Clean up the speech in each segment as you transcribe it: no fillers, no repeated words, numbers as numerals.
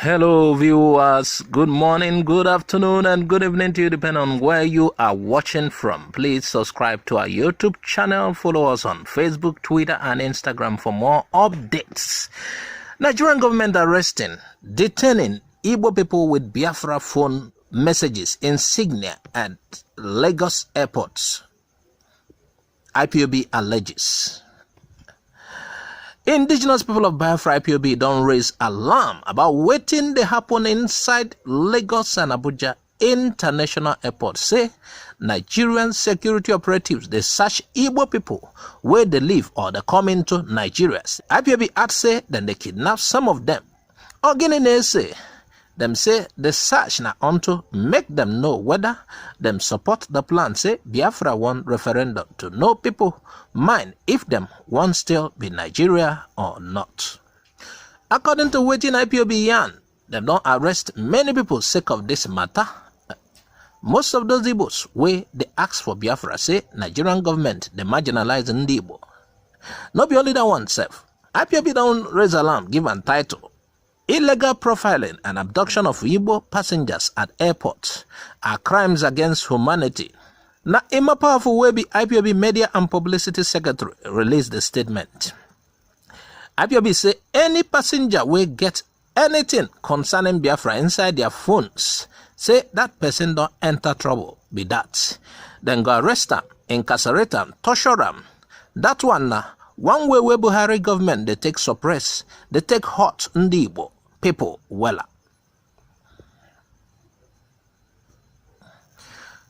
Hello viewers, good morning, good afternoon and good evening to you depending on where you are watching from. Please subscribe to our YouTube channel, follow us on Facebook, Twitter and Instagram for more updates. Nigerian government arresting, detaining Igbo people with Biafra phone messages insignia at Lagos airports. IPOB alleges. Indigenous people of Biafra IPOB don't raise alarm about waiting they happen inside Lagos and Abuja international airport. Say Nigerian security operatives they search Igbo people where they live or they come into Nigeria. IPOB add say then they kidnap some of them. Again they say them say the search na onto make them know whether them support the plan. Say Biafra won referendum to know people mind if them want still be Nigeria or not. According to waiting IPOB yarn, them don't arrest many people sake of this matter. Most of those Igbos where they ask for Biafra say Nigerian government they marginalize Igbo. Not be only that one self. IPOB don't raise alarm give and title. Illegal profiling and abduction of Igbo passengers at airports are crimes against humanity. Now, in a powerful way, the IPOB Media and Publicity Secretary released the statement. IPOB say any passenger will get anything concerning Biafra inside their phones, say that person don't enter trouble, be that. Then go arrest them, incarcerate them, torture them. That one now, one way where Buhari government they take suppress, they take hot Igbo people wella.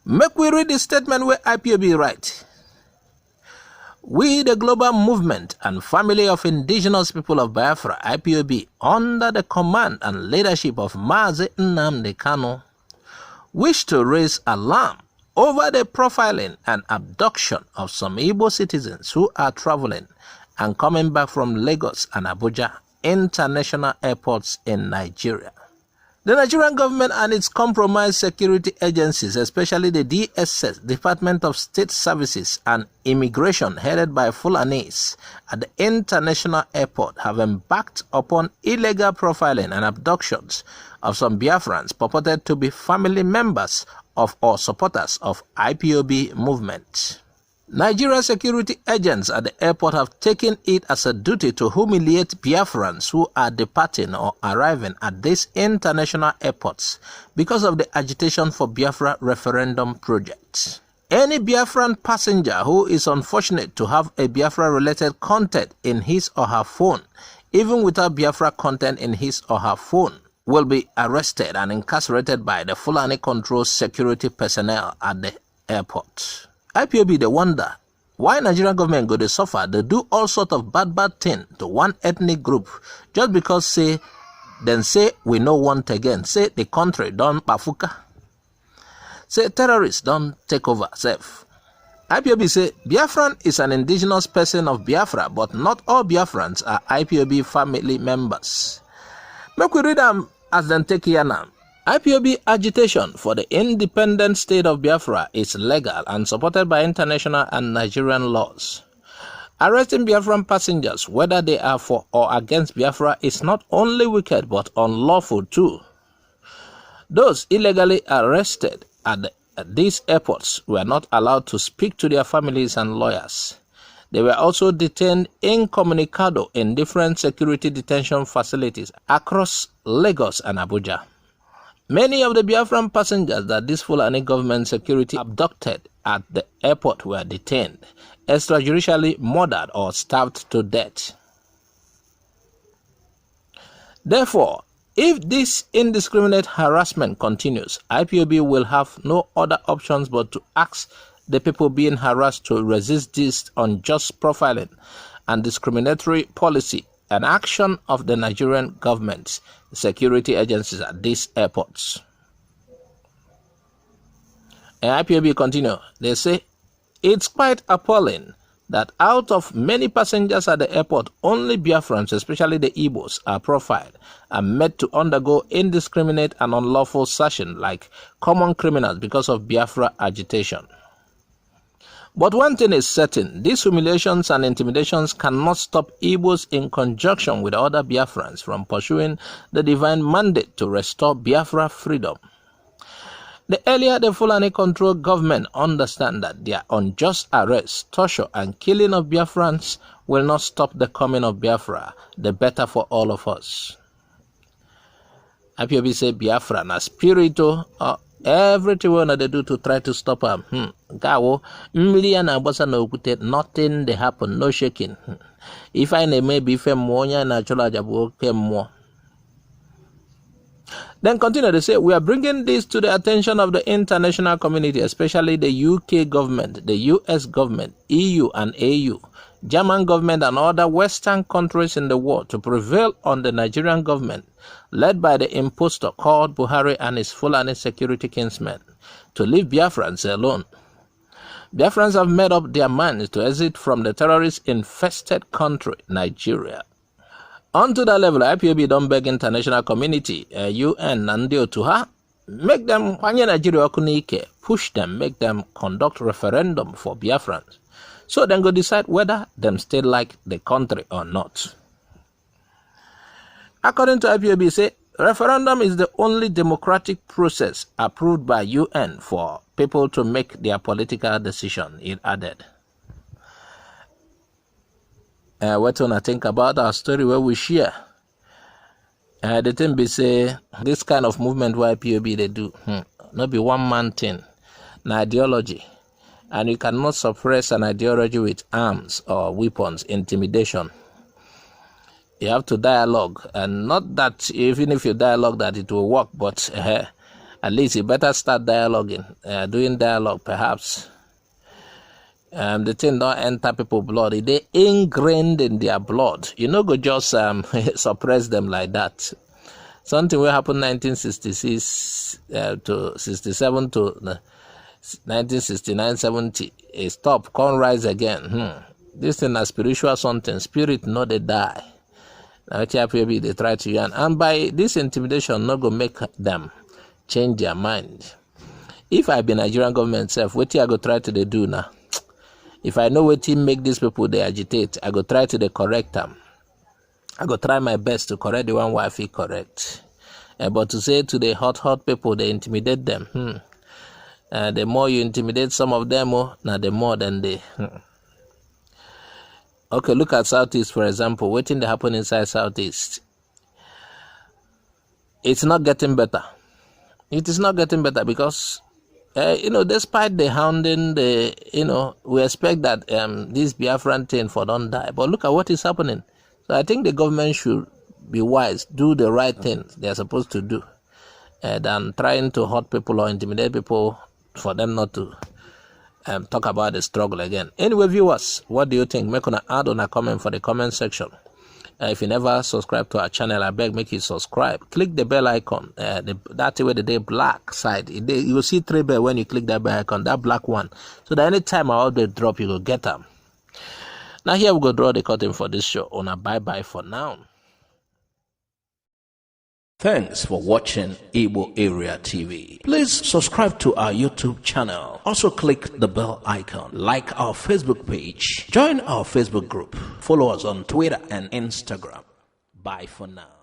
Make we read the statement where IPOB write. We, the global movement and family of indigenous people of Biafra, IPOB, under the command and leadership of Mazi Nnamdi Kanu, wish to raise alarm over the profiling and abduction of some Igbo citizens who are traveling and coming back from Lagos and Abuja international airports in Nigeria. The Nigerian government and its compromised security agencies, especially the DSS, Department of State Services and Immigration, headed by Fulanis at the international airport, have embarked upon illegal profiling and abductions of some Biafrans purported to be family members of or supporters of IPOB movement. Nigeria security agents at the airport have taken it as a duty to humiliate Biafrans who are departing or arriving at these international airports because of the agitation for Biafra referendum project. Any Biafran passenger who is unfortunate to have a Biafra-related content in his or her phone, even without Biafra content in his or her phone, will be arrested and incarcerated by the Fulani-controlled security personnel at the airport. IPOB they wonder why Nigerian government go to suffer, they do all sort of bad thing to one ethnic group just because say we no want again, say the country don't pafuka, say terrorists don't take over self. IPOB say Biafran is an indigenous person of Biafra, but not all Biafrans are IPOB family members. Make we read them as them take here now. IPOB agitation for the independent state of Biafra is legal and supported by international and Nigerian laws. Arresting Biafran passengers, whether they are for or against Biafra, is not only wicked but unlawful too. Those illegally arrested at these airports were not allowed to speak to their families and lawyers. They were also detained incommunicado in different security detention facilities across Lagos and Abuja. Many of the Biafran passengers that this Fulani government security abducted at the airport were detained, extrajudicially murdered or starved to death. Therefore, if this indiscriminate harassment continues, IPOB will have no other options but to ask the people being harassed to resist this unjust profiling and discriminatory policy and action of the Nigerian government's security agencies at these airports. And IPOB continue, they say, it's quite appalling that out of many passengers at the airport, only Biafrans, especially the Igbos, are profiled and made to undergo indiscriminate and unlawful searching like common criminals because of Biafra agitation. But one thing is certain, these humiliations and intimidations cannot stop Igbos in conjunction with other Biafrans from pursuing the divine mandate to restore Biafra freedom. The earlier the Fulani-controlled government understand that their unjust arrest, torture, and killing of Biafrans will not stop the coming of Biafra, the better for all of us. IPOB say Biafra na spiritual everything we they do to try to stop him. Gawo, million and bossa no okute, nothing they happen, no shaking. If I may be fem more natural jabu more. Then continue to say, we are bringing this to the attention of the international community, especially the UK government, the US government, EU and AU, German government and other Western countries in the world to prevail on the Nigerian government, led by the impostor called Buhari and his Fulani security kinsmen, to leave Biafrans alone. Biafrans have made up their minds to exit from the terrorist-infested country, Nigeria. Onto that level, IPOB don't beg international community, UN and the Otuha, make them, push them, make them conduct referendum for Biafrans, so then go decide whether them still like the country or not. According to IPOB, say, referendum is the only democratic process approved by UN for people to make their political decision, it added. What do I think about our story where we share? The thing be say, this kind of movement where IPOB they do, not be one man thing, an ideology. And you cannot suppress an ideology with arms or weapons, intimidation. You have to dialogue, and not that even if you dialogue that it will work, but at least you better start dialoguing, doing dialogue perhaps. The thing don't enter people's blood. They ingrained in their blood. You know, go just suppress them like that. Something will happen 1966 to 67 to 1969, 70. Stop, can't rise again. This thing is spiritual something. Spirit no they die. Now they try to yarn. And by this intimidation, no go make them change their mind. If I be Nigerian government self, what I go try to do now? If I know what team make these people they agitate, I go try to correct them. I go try my best to correct the one who I feel correct. But to say to the hot people, they intimidate them. The more you intimidate some of them, now the more than they. Okay, look at Southeast, for example. What thing they happen inside Southeast? It's not getting better. It is not getting better because despite the hounding, we expect that this Biafran thing for don't die. But look at what is happening. So I think the government should be wise, do the right thing they are supposed to do, than trying to hurt people or intimidate people for them not to talk about the struggle again. Anyway, viewers, what do you think? Make an add on a comment for the comment section. If you never subscribe to our channel, I beg make you subscribe. Click the bell icon. That way the black side. You will see 3 bells when you click that bell icon, that black one. So that anytime I update drop, you will get them. Now here we go draw the curtain for this show. On a bye-bye for now. Thanks for watching Igbo Area TV. Please subscribe to our YouTube channel. Also click the bell icon. Like our Facebook page. Join our Facebook group. Follow us on Twitter and Instagram. Bye for now.